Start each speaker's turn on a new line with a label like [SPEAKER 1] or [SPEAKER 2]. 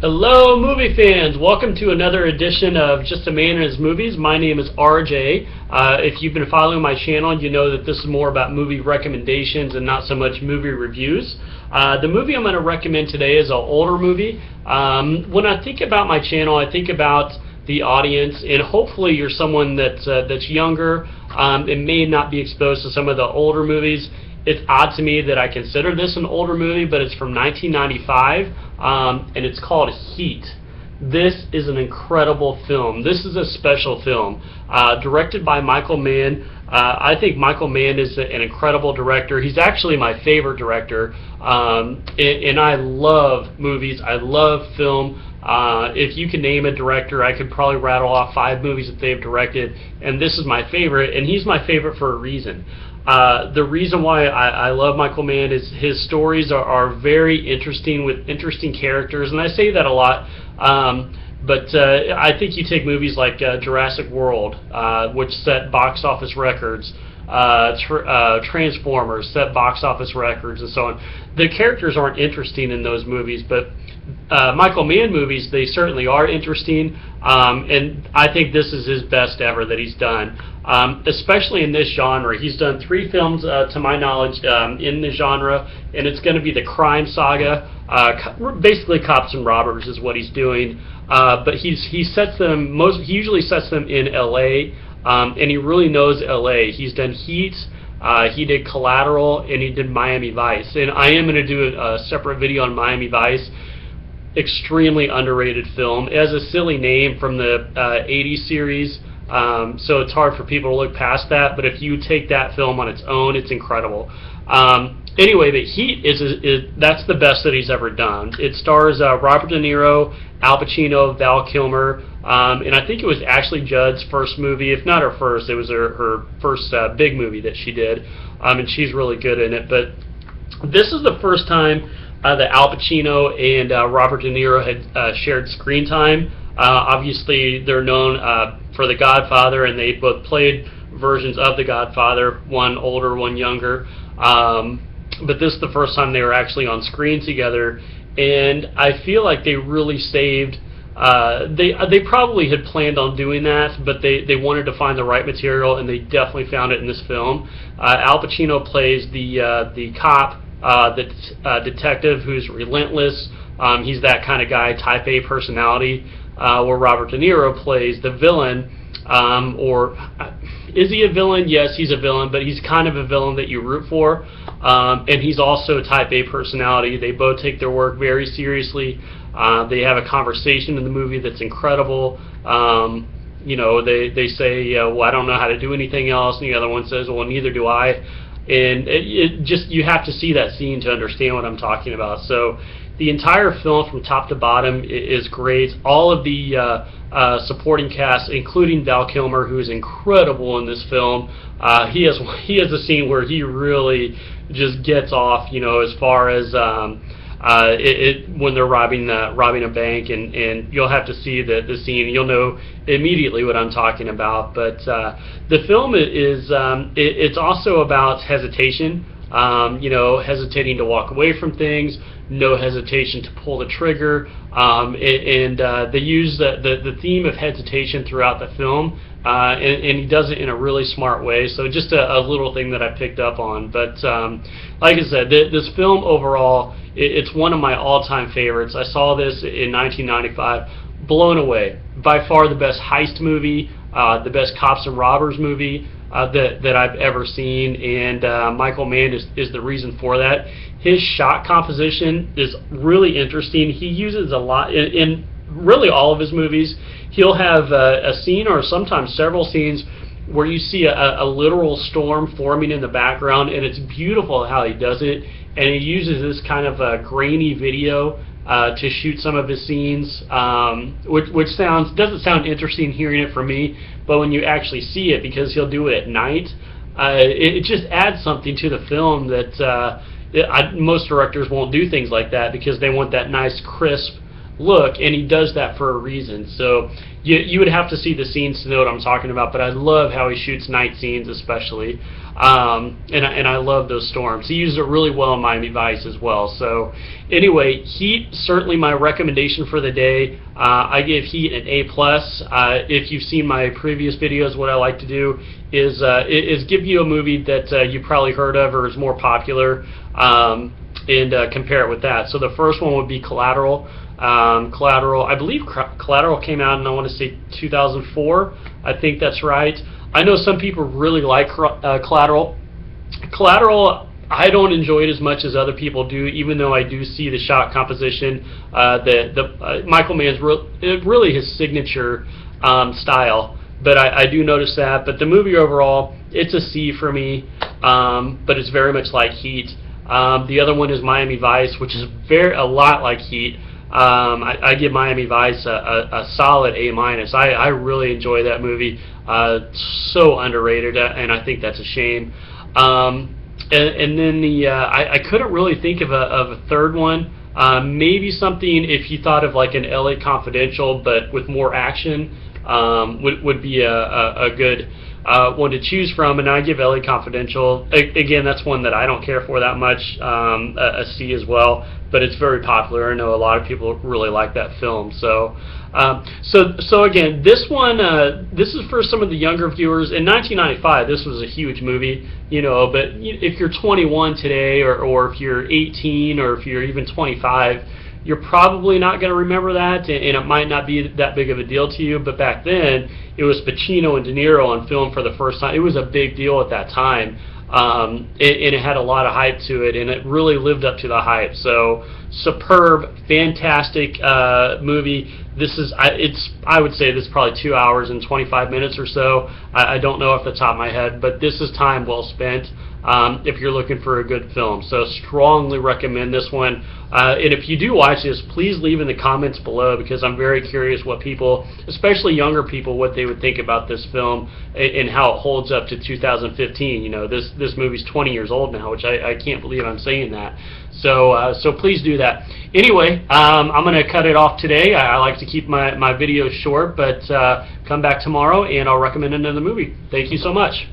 [SPEAKER 1] Hello, movie fans! Welcome to another edition of Just a Man and His Movies. My name is RJ. If you've been following my channel, you know that this is more about movie recommendations and not so much movie reviews. The movie I'm going to recommend today is an older movie. When I think about my channel, I think about the audience, and hopefully you're someone that's younger and may not be exposed to some of the older movies. It's odd to me that I consider this an older movie, but it's from 1995, and it's called Heat. This is an incredible film. This is a special film, directed by Michael Mann. I think Michael Mann is an incredible director. He's actually my favorite director, and I love movies. I love film. If you can name a director, I could probably rattle off 5 movies that they've directed, and this is my favorite, and he's my favorite for a reason. The reason why I love Michael Mann is his stories are very interesting with interesting characters, and I say that a lot, but I think you take movies like Jurassic World, which set box office records, Transformers set box office records, and so on. The characters aren't interesting in those movies, but Michael Mann movies, they certainly are interesting, and I think this is his best ever that he's done, especially in this genre. He's done 3 films, to my knowledge, in the genre, and it's going to be the crime saga. Basically, cops and robbers is what he's doing, but he usually sets them in L.A., and he really knows L.A. He's done Heat. He did Collateral, and he did Miami Vice, and I am going to do a separate video on Miami Vice. Extremely underrated film. It has a silly name from the 80s series, so it's hard for people to look past that, but if you take that film on its own, it's incredible. Anyway, the Heat that's the best that he's ever done. It stars Robert De Niro, Al Pacino, Val Kilmer, and I think it was Ashley Judd's first movie. If not her first, it was her first big movie that she did, and she's really good in it. But this is the first time that Al Pacino and Robert De Niro had shared screen time. Obviously, they're known for The Godfather, and they both played versions of The Godfather, one older, one younger. But this is the first time they were actually on screen together, and I feel like they really saved. They probably had planned on doing that, but they wanted to find the right material, and they definitely found it in this film. Al Pacino plays the cop. The detective who's relentless. He's that kind of guy, type A personality, where Robert De Niro plays the villain, or is he a villain? Yes, he's a villain, but he's kind of a villain that you root for, and he's also a type A personality. They both take their work very seriously. They have a conversation in the movie that's incredible. They say, well, I don't know how to do anything else, and the other one says, well, neither do I. And it just, you have to see that scene to understand what I'm talking about. So the entire film from top to bottom is great. All of the supporting cast, including Val Kilmer, who is incredible in this film. He has a scene where he really just gets off, as far as when they're robbing a bank, and you'll have to see the scene. You'll know immediately what I'm talking about. But the film is it's also about hesitation. Hesitating to walk away from things, no hesitation to pull the trigger, and they use the theme of hesitation throughout the film, and he does it in a really smart way. So just a little thing that I picked up on. But like I said, this film overall, it's one of my all-time favorites. I saw this in 1995, blown away. By far the best heist movie, the best cops and robbers movie that I've ever seen, and Michael Mann is the reason for that. His shot composition is really interesting. He uses a lot in really all of his movies. He'll have a scene, or sometimes several scenes, where you see a literal storm forming in the background, and it's beautiful how he does it. And he uses this kind of grainy video to shoot some of his scenes, which doesn't sound interesting hearing it from me, but when you actually see it, because he'll do it at night, it just adds something to the film that most directors won't do things like that, because they want that nice crisp look, and he does that for a reason. So you would have to see the scenes to know what I'm talking about, but I love how he shoots night scenes especially, and I love those storms. He uses it really well in Miami Vice as well. So anyway, Heat, certainly my recommendation for the day. I give Heat an A+. If you've seen my previous videos, what I like to do is give you a movie that you probably heard of or is more popular, and compare it with that. So the first one would be Collateral. Collateral, I believe Collateral came out in, I want to say, 2004. I think that's right. I know some people really like Collateral. Collateral, I don't enjoy it as much as other people do, even though I do see the shot composition. Michael Mann's really his signature style, but I do notice that. But the movie overall, it's a C for me, but it's very much like Heat. The other one is Miami Vice, which is a lot like Heat. I give Miami Vice a solid A-. I really enjoy that movie. So underrated, and I think that's a shame. And then I couldn't really think of a third one. Maybe something, if you thought of like an LA Confidential, but with more action, would be a good one to choose from. And I give LA Confidential, again, that's one that I don't care for that much, a C as well, but it's very popular. I know a lot of people really like that film. So again, this one, this is for some of the younger viewers. In 1995, this was a huge movie, but if you're 21 today, or if you're 18, or if you're even 25, you're probably not going to remember that, and it might not be that big of a deal to you. But back then, it was Pacino and De Niro on film for the first time. It was a big deal at that time, and it had a lot of hype to it, and it really lived up to the hype. So, superb, fantastic movie. I would say this is probably 2 hours and 25 minutes or so. I don't know off the top of my head, but this is time well spent if you're looking for a good film. So strongly recommend this one. And if you do watch this, please leave in the comments below, because I'm very curious what people, especially younger people, what they would think about this film and how it holds up to 2015. This movie's 20 years old now, which I can't believe I'm saying that. So please do that. Anyway, I'm going to cut it off today. I like to keep my videos short, but come back tomorrow and I'll recommend another movie. Thank you so much.